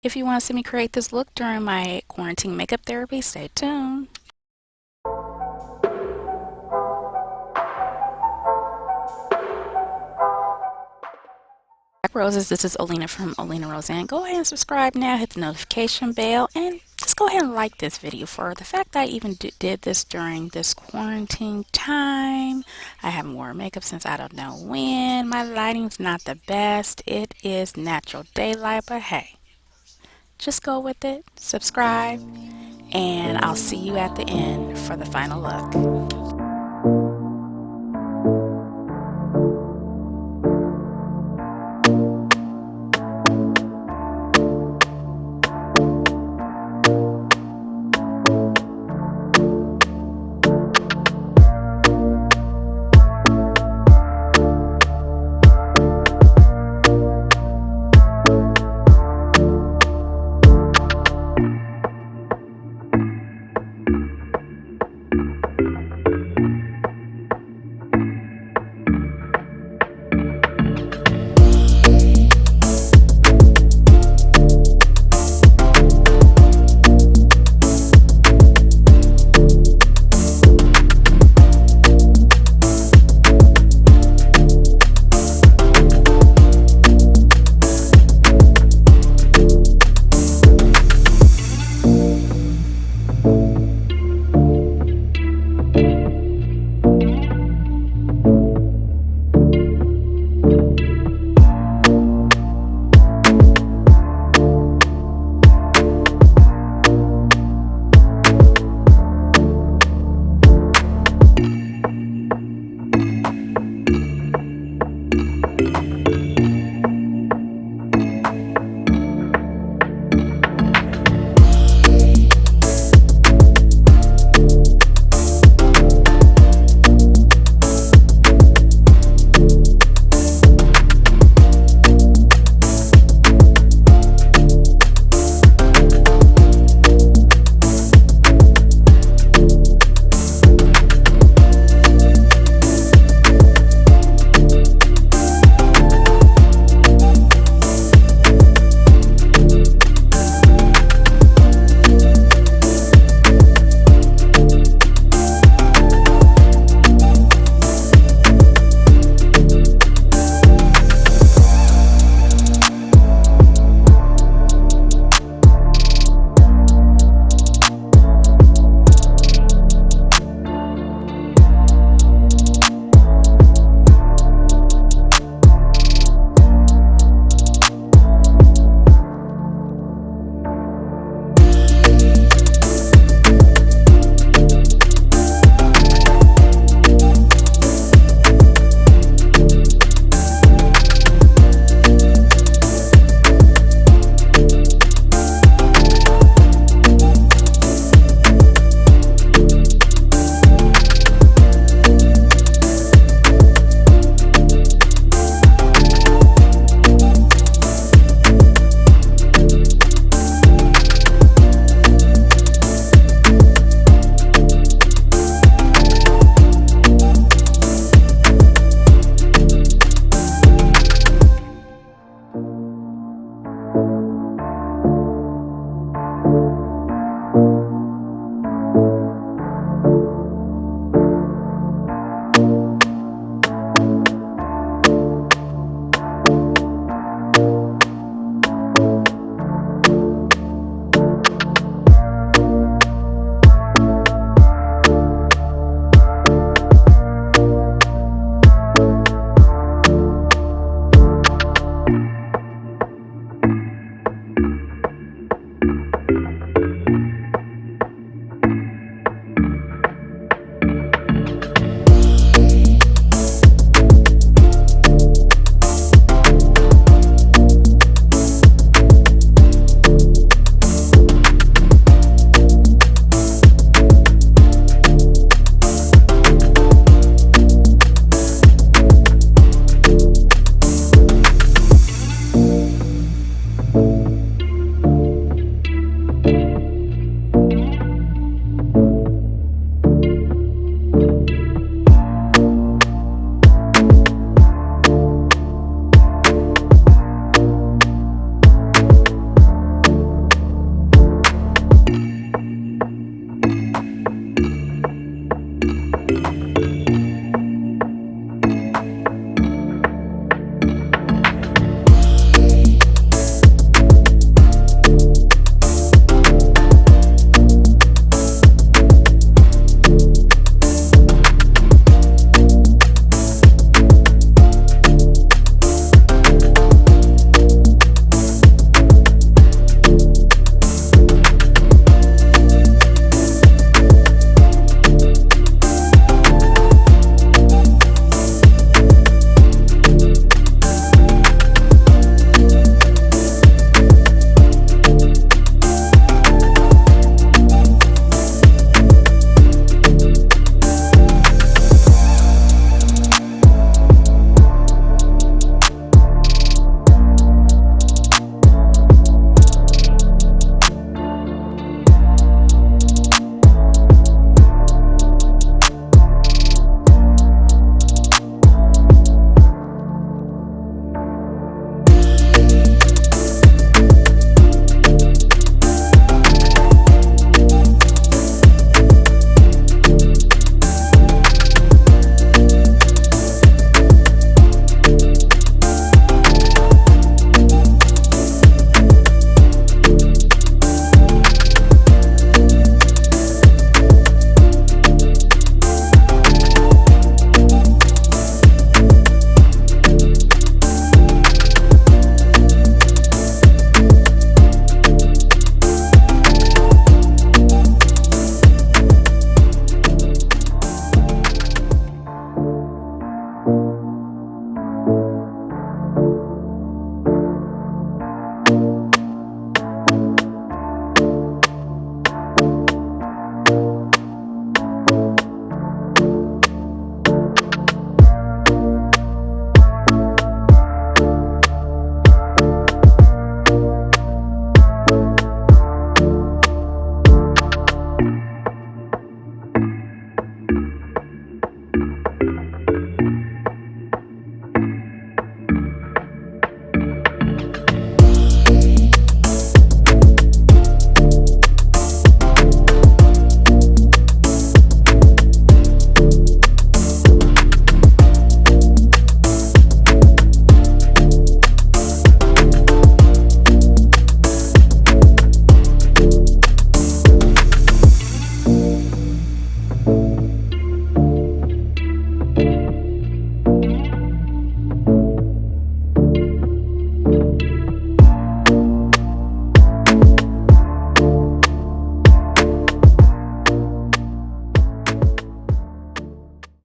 If you want to see me create this look during my quarantine makeup therapy, stay tuned. Black Roses, this is Olena from OlenaRosanne. Go ahead and subscribe now, hit the notification bell, and just go ahead and like this video. For the fact that I even did this during this quarantine time, I haven't worn makeup since I don't know when. My lighting's not the best. It is natural daylight, but hey, just go with it, subscribe, and I'll see you at the end for the final look.